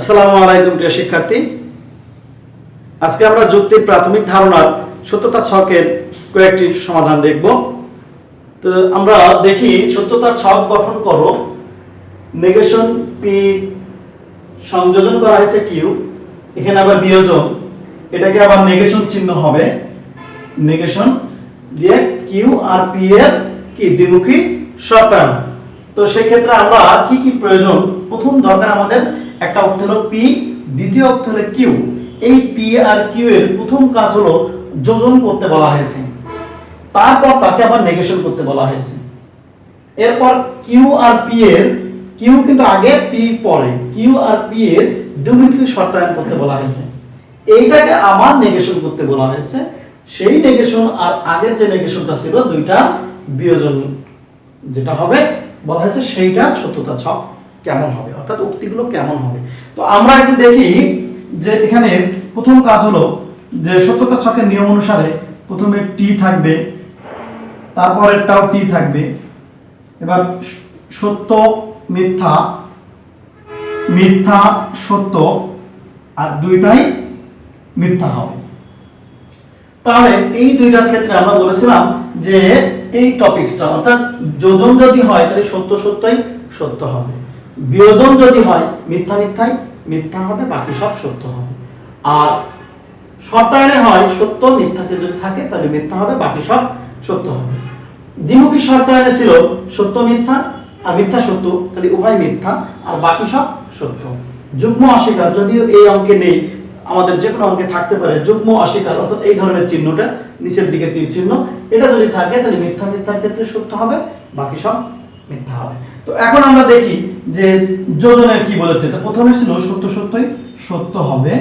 আসসালামু আলাইকুম প্রিয় শিক্ষার্থী। আজকে আমরা যুক্তির প্রাথমিক ধারণার সত্যতা ছকের কয়েকটি সমাধান দেখব। তো আমরা দেখি সত্যতা ছক গঠন করো। নেগেশন পি সংযোজন করা হয়েছে কিউ, এখানে আবার বিয়োজন, এটাকে আবার নেগেশন চিহ্ন হবে, নেগেশন দিয়ে কিউ আর পি এর কি দ্বিমুখী শর্তায়ন। তো সেই ক্ষেত্রে আমরা কি কি প্রয়োজন, প্রথম দরকার আমাদের একটা অক্ষ হলো পি, দ্বিতীয় অক্ষ হলো কিউ। এই পি আর কিউ এর প্রথম কাজ হলো যোজন করতে বলা হয়েছে, তারপর তাকে আবার নেগেশন করতে বলা হয়েছে। এরপর কিউ আর পি এর, কিউ কিন্তু আগে পি পরে, কিউ আর পি এর দ্বিমুখী শর্তায়ন করতে বলা হয়েছে, এইটাকে আবার নেগেশন করতে বলা হয়েছে। সেই নেগেশন আর আগের যে নেগেশনটা ছিল দুইটা বিয়োজন যেটা হবে বলা হয়েছে সেইটা সত্যতা ছক কেমন হবে, অর্থাৎ উক্তিগুলো কেমন হবে। তো আমরা একটু দেখি যে এখানে প্রথম কাজ হলো যে সত্যতা ছকের নিয়ম অনুসারে প্রথমে টি থাকবে, তারপরেরটাও টি থাকবে। এবার সত্য মিথ্যা, মিথ্যা সত্য, আর দুইটাই মিথ্যা হবে। তাহলে এই দুইটার ক্ষেত্রে আমরা বলেছিলাম যে এই টপিকসটা অর্থাৎ যোজন যদি হয় তাহলে সত্য সত্যই সত্য হবে, বিয়োজন যদি হয় মিথ্যা মিথ্যাই মিথ্যা হবে, বাকি সব সত্য হবে। আর শর্তায়নে হয় সত্য মিথ্যাতে যদি থাকে তাহলে মিথ্যা হবে, বাকি সব সত্য হবে। দ্বিমুখী শর্তায়নে ছিল সত্য মিথ্যা আর মিথ্যা সত্য, তাহলে উভয় মিথ্যা আর বাকি সব সত্য। যুগ্ম অস্বীকার যদিও এই অঙ্কে নেই, আমাদের যে কোনো অঙ্কে থাকতে পারে যুগ্ম অস্বীকার, অর্থাৎ এই ধরনের চিহ্নটা নিচের দিকে তীর চিহ্ন, এটা যদি থাকে তাহলে মিথ্যা মিথ্যার ক্ষেত্রে সত্য হবে, বাকি সব মিথ্যা হবে। তো এখন আমরা দেখি যে যোজনের কি বলেছে। তো প্রথমে ছিল সত্য সত্যই সত্য হবে,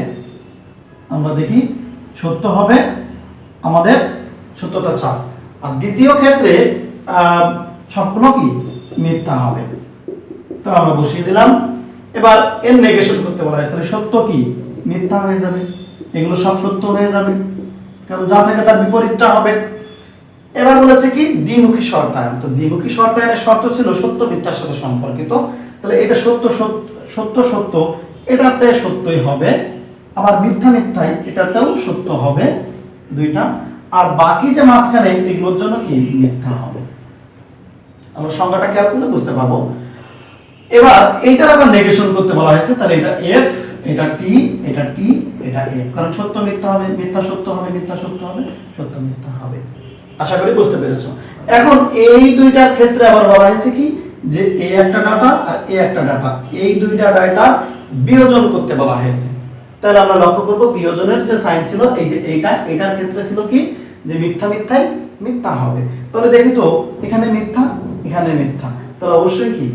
আমরা দেখি সত্য হবে আমাদের সত্যতা ছক। আর দ্বিতীয় ক্ষেত্রে সবগুলো কি মিথ্যা হবে, তো আমরা বসিয়ে দিলাম। এবার এর নেগেশন করতে বলা হয়, তাহলে সত্য কি মিথ্যা হয়ে যাবে, এগুলো সব সত্য হয়ে যাবে, কারণ যা থাকে তার বিপরীতটা হবে। এবার বলেছে কি দ্বিমুখী শর্তায়ন। তো দ্বিমুখী শর্তায়নের শর্ত ছিল সত্য মিথ্যার সাথে সম্পর্কিত, তাহলে এটা সত্য সত্য সত্য এটাতে সত্যই হবে, আবার মিথ্যা মিথ্যাই এটাতেও সত্য হবে দুইটা, আর বাকি যে মাঝখানে এগুলোর জন্য কি মিথ্যা হবে। আমরা সংজ্ঞাটা খেয়াল করলে বুঝতে পারবো। এবার এইটার আবার নেগেশন করতে বলা হয়েছে, তাহলে এটা এফ, এটা টি, এটা টি, এটা এফ, কারণ সত্য মিথ্যা হবে, মিথ্যা সত্য হবে, মিথ্যা সত্য হবে, সত্য মিথ্যা হবে। আশা করি বুঝতে পেরেছো। এখন এই দুইটার ক্ষেত্রে আবার বলা হয়েছে কি যে এই একটা ডাটা আর এই একটা ডাটা, এই দুইটা ডাটা বিয়োজন করতে বলা হয়েছে। তাহলে আমরা লক্ষ্য করব বিয়োজনের যে সাইন ছিল এই যে এইটা, এটার ক্ষেত্রে ছিল কি যে মিথ্যা মিথ্যাই মিথ্যা হবে। তাহলে দেখি তো এখানে মিথ্যা এখানে মিথ্যা, তাহলে অবশ্যই কি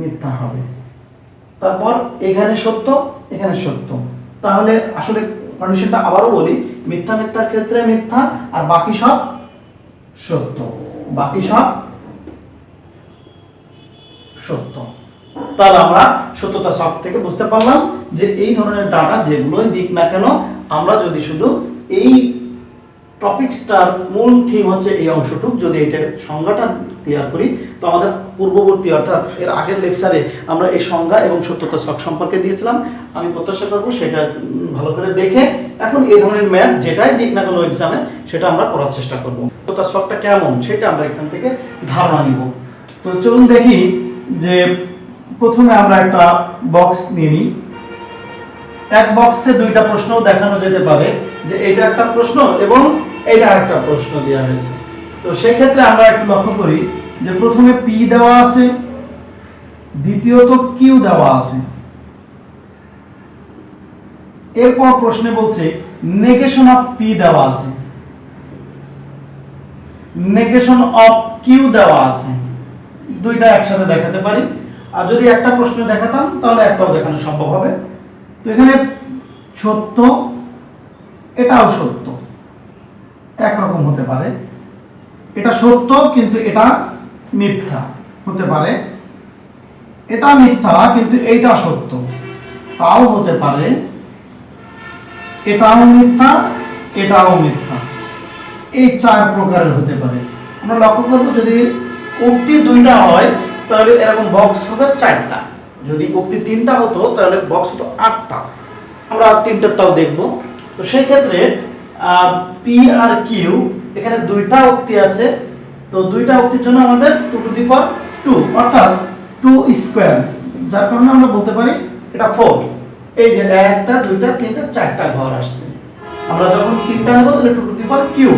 মিথ্যা হবে। তারপর এখানে সত্য এখানে সত্য, তাহলে আসলে কন্ডিশনটা আবারও বলি, মিথ্যা মিথ্যার ক্ষেত্রে মিথ্যা আর বাকি সব সত্য, বাকি সব সত্য। তাহলে আমরা সত্যতা ছক থেকে বুঝতে পারলাম যে এই ধরনের ডাটা যেগুলোই দিক না কেন, আমরা যদি শুধু এই টপিকসটার মূল থিম হচ্ছে এই অংশটুক, যদি এটা সংজ্ঞাটা ক্লিয়ার করি, তো আমাদের পূর্ববর্তী অর্থাৎ এর আগের লেকচারে আমরা এই সংজ্ঞা এবং সত্যতা ছক সম্পর্কে দিয়েছিলাম। আমি প্রত্যাশা করবো সেটা ভালো করে দেখে এখন এই ধরনের ম্যাথ যেটাই দিক না কোনো এক্সামে সেটা আমরা করার চেষ্টা করব। সত্যতা ছকটা কেমন সেটা আমরা এখান থেকে ধারণা নিব। তো চলুন দেখি যে প্রথমে আমরা একটা বক্স নিয়ে নিই। এক বক্সে দুইটা প্রশ্ন দেখানো যেতে পারে, যে এটা একটা প্রশ্ন এবং এটা একটা প্রশ্ন দেওয়া হয়েছে। তো সেই ক্ষেত্রে আমরা একটু লক্ষ্য করি যে প্রথমে পি দেওয়া আছে, দ্বিতীয়ত কিউ দেওয়া আছে, এরপর প্রশ্নে বলছে নেগেশন অফ পি দেওয়া আছে, নেগেশন অফ কিউ দেওয়া আছে। দুইটা একসাথে দেখাতে পারি, আর যদি একটা প্রশ্ন দেখাতাম তাহলে একটাও দেখানো সম্ভব হবে। তো এখানে সত্য এটাও সত্য, একরকম হতে পারে, এটা সত্য কিন্তু এটা মিথ্যা হতে পারে, এটা মিথ্যা কিন্তু এইটা সত্য তাও হতে পারে, এটাও মিথ্যা এটাও মিথ্যা, এই চার প্রকারের হতে পারে। আমরা লক্ষ্য করব যদি উক্তি দুইটা হয় তাহলে এরকম বক্স হবে চারটা, যদি উক্তি 3টা হতো তাহলে বক্স হতো 8টা, আমরা 3টারটাও দেখব। তো সেই ক্ষেত্রে পি আর কিউ এখানে 2টা উক্তি আছে, তো 2টা উক্তির জন্য আমাদের 2 টু দি পাওয়ার 2 অর্থাৎ 2 স্কয়ার, যার কারণে আমরা বলতে পারি এটা 4। এই যে 1টা 2টা 3টা 4টা ঘর আসছে, আমরা যখন 3টা নেব তাহলে 2 টু দি পাওয়ার কিউ,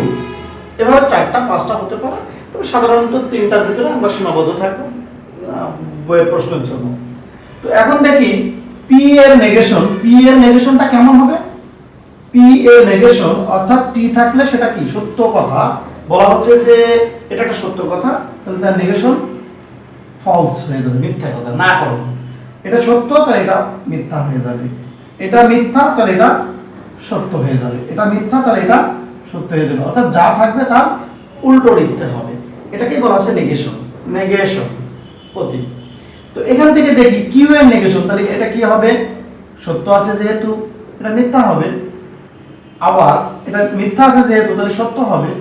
এবার 4টা 5টা হতে পারে, তবে সাধারণত 3টার ভিতরে আমরা সীমাবদ্ধ থাকবো বইয়ের প্রশ্নের জন্য। তো এখন দেখি পি এর নেগেশন, পি এর নেগেশনটা কেমন হবে? পি এর নেগেশন অর্থাৎ টি থাকলে সেটা কি সত্য কথা বলা হচ্ছে যে এটা একটা সত্য কথা, তাহলে তার নেগেশন ফলস হয়ে যাবে, মিথ্যা কথা না করো। এটা সত্য তাহলে এটা মিথ্যা হয়ে যাবে, এটা মিথ্যা তাহলে এটা সত্য হয়ে যাবে, এটা মিথ্যা তাহলে এটা সত্য হয়ে যাবে, অর্থাৎ যা থাকবে তার উল্টো লিখতে হবে। এটাকেই বলা হচ্ছে নেগেশন, নেগেশন প্রতীক। তো এখান থেকে দেখি কিউ এর নেগেশন, তাহলে এটা কি হবে? সত্য আছে যেহেতু এটা মিথ্যা হবে, আবার এটা মিথ্যা আছে যেহেতু তাহলে সত্য হবে,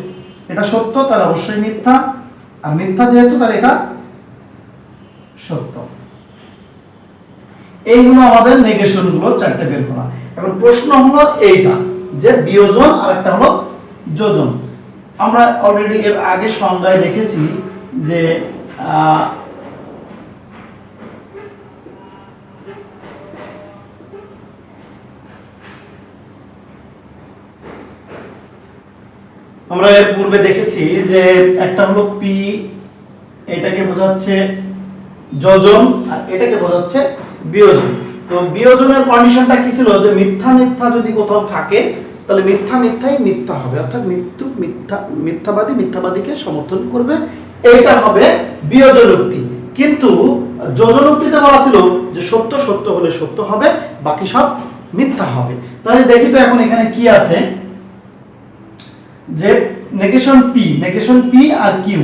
এটা সত্য তাহলে অবশ্যই মিথ্যা, আর মিথ্যা যেহেতু তাহলে এটা সত্য। এইগুলো আমাদের নেগেশন গুলো 4টে বের করা। এখন প্রশ্ন হলো এইটা যে বিয়োজন আর একটা হলো যোজন। আমরা অলরেডি এর আগে সংজ্ঞায় দেখেছি যে আমরা এর পূর্বে দেখেছি যে একটা হলো পি, এটাকে বোঝাচ্ছে যোজন আর এটাকে বোঝাচ্ছে বিয়োজন। তো বিয়োজনের কন্ডিশনটা কি ছিল যে মিথ্যা মিথ্যা যদি কোথাও থাকে তাহলে মিথ্যা মিথ্যাই মিথ্যা হবে, অর্থাৎ মিথ্যাবাদী মিথ্যাবাদীকে সমর্থন করবে, এইটা হবে বিয়োজন উক্তি। কিন্তু যোজন উক্তিতে বলা ছিল যে সত্য সত্য হলে সত্য হবে, বাকি সব মিথ্যা হবে। তাহলে দেখি তো এখন এখানে কি আছে যে নেগেশন পি আর কিউ,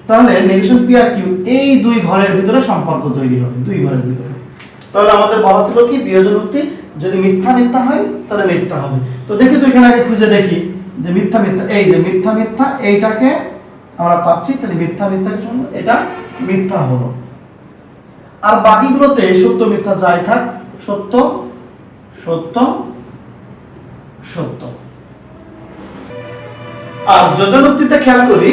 তাহলে নেগেশন পি আর কিউ এই দুই ঘরের ভিতরে সম্পর্ক তৈরি হবে, দুই ঘরের ভিতরে। তাহলে আমাদের বলা ছিল কি বিয়োজন উক্তি যদি মিথ্যা মিথ্যা হয় তাহলে মিথ্যা হবে। তো দেখি তো এখানে আগে খুঁজে দেখি যে মিথ্যা মিথ্যা, এই যে মিথ্যা মিথ্যা এইটাকে আমরা পাচ্ছি, তাহলে মিথ্যা মিথ্যার জন্য এটা মিথ্যা হলো। আর বাকিগুলোতে সত্য মিথ্যা যাই থাক, সত্য সত্য সত্য। আর যোজন উক্তিতে খেয়াল করি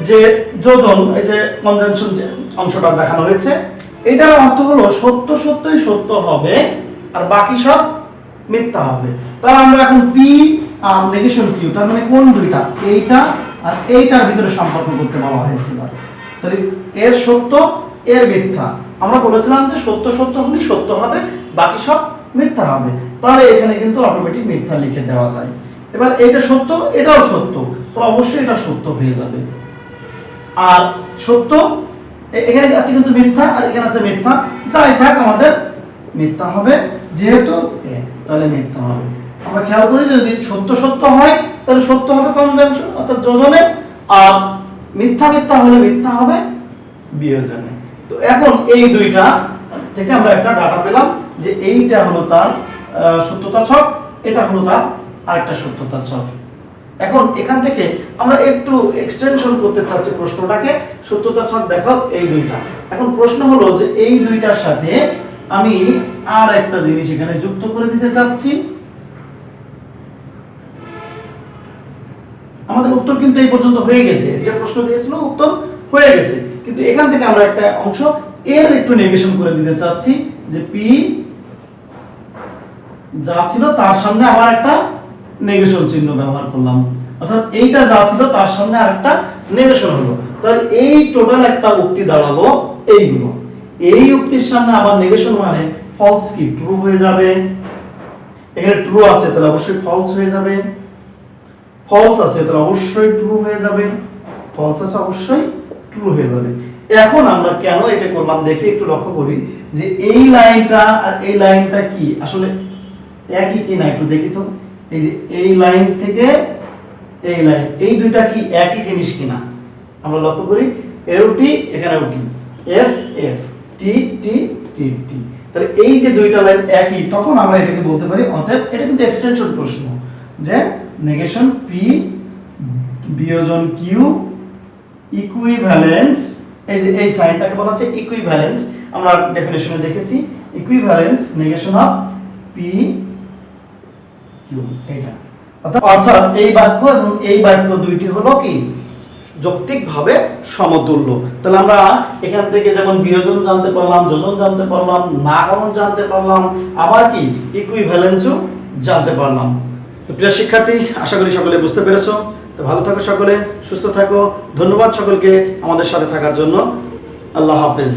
যে যোজন, এই যে কনজাংশন যে অংশটা দেখানো হয়েছে, এটার অর্থ হলো সত্য সত্যই সত্য হবে আর বাকি সব মিথ্যা হবে। তাহলে আমরা এখন পি আর নেগেশন কিউ, তার মানে কোন দুইটা, এইটা আর এইটার ভিতরে সম্পর্ক করতে বলা হয়েছিল। তাহলে এর সত্য এর মিথ্যা, আমরা বলেছিলাম যে সত্য সত্য হলে সত্য হবে, বাকি সব মিথ্যা হবে, তাহলে এখানে কিন্তু অটোমেটিক মিথ্যা লিখে দেওয়া যায়। এবার এটা সত্য এটাও সত্য, তো অবশ্যই এটা সত্য হয়ে যাবে। আর সত্য এখানে আছে কিন্তু মিথ্যা আর এখানে আছে মিথ্যা, যাই থাক আমাদের মিথ্যা হবে, যেহেতু তাহলে মিথ্যা হবে। আমরা খেয়াল করি যে যদি সত্য সত্য হয় তাহলে সত্য হবে কনজাংশন অর্থাৎ যোজনে, আর মিথ্যা মিথ্যা হলে মিথ্যা হবে বিয়োজনে। তো এখন এই দুইটা থেকে আমরা একটা ডাটা পেলাম যে এইটা হলো তার সত্যতা ছক, এটা হলো তার আরেকটা সত্যতা ছক। এখন এখান থেকে আমরা একটু এক্সটেনশন করতে চাচ্ছি প্রশ্নটাকে, সত্যতা ছক দেখাও এই দুইটা। এখন প্রশ্ন হলো যে এই দুইটার সাথে আমি আর একটা জিনিস এখানে যুক্ত করে দিতে চাচ্ছি। আমাদের উত্তর কিন্তু এই পর্যন্ত হয়ে গেছে, যে প্রশ্ন দিয়েছিল উত্তর হয়ে গেছে, কিন্তু এখান থেকে আমরা একটা অংশ এর একটু নেগেশন করে দিতে চাচ্ছি যে পি যা ছিল তার সামনে আবার একটা নেগেশন চিহ্ন ব্যবহার করলাম, অর্থাৎ এইটা যা ছিল তার সামনে আরেকটা নেগেশন হলো। তাহলে এই টোটাল একটা উক্তি দাঁড়ালো এইগুলো, এই উক্তির সামনে আবার নেগেশন মানে ফলস কি ট্রু হয়ে যাবে, এখানে ট্রু আছে তাহলে অবশ্যই ফলস হয়ে যাবে, ফলস আছে তাহলে অবশ্যই ট্রু হয়ে যাবে, ফলস আছে অবশ্যই ট্রু হয়ে যাবে। এখন আমরা কেন এটা করলাম দেখি একটু লক্ষ্য করি যে এই লাইনটা আর এই লাইনটা কি আসলে একই কিনা একটু দেখি তো। এই যে এই লাইন থেকে এই লাইন, এই দুইটা কি একই জিনিস কিনা আমরা লক্ষ্য করি, এরটি এখানেও টি, এফ এফ, টি টি টি টি, তাহলে এই যে দুইটা লাইন একই, তখন আমরা এটাকে বলতে পারি অতএব এটা কিন্তু এক্সটেনশন প্রশ্ন যে নেগেশন পি বিয়োজন কিউ ইকুইভ্যালেন্স, এই যে এই সাইনটাকে বলা হচ্ছে ইকুইভ্যালেন্স। আমরা ডেফিনিশনে দেখেছি equivalence negation of P Q, এটা অর্থাৎ এই বাক্য এবং এই বাক্য দুইটি হলো কি যৌক্তিকভাবে সমতুল্য। তাহলে আমরা এখান থেকে যেমন বিয়োজন জানতে পারলাম, যোজন জানতে পারলাম, নাগরণ জানতে পারলাম, আবার কি ইকুইভ্যালেন্সও জানতে পারলাম। তো প্রিয় শিক্ষার্থী, আশা করি সকলে বুঝতে পেরেছো। তো ভালো থাকো সকলে, সুস্থ থাকো। ধন্যবাদ সকলকে আমাদের সাথে থাকার জন্য। আল্লাহ হাফেজ।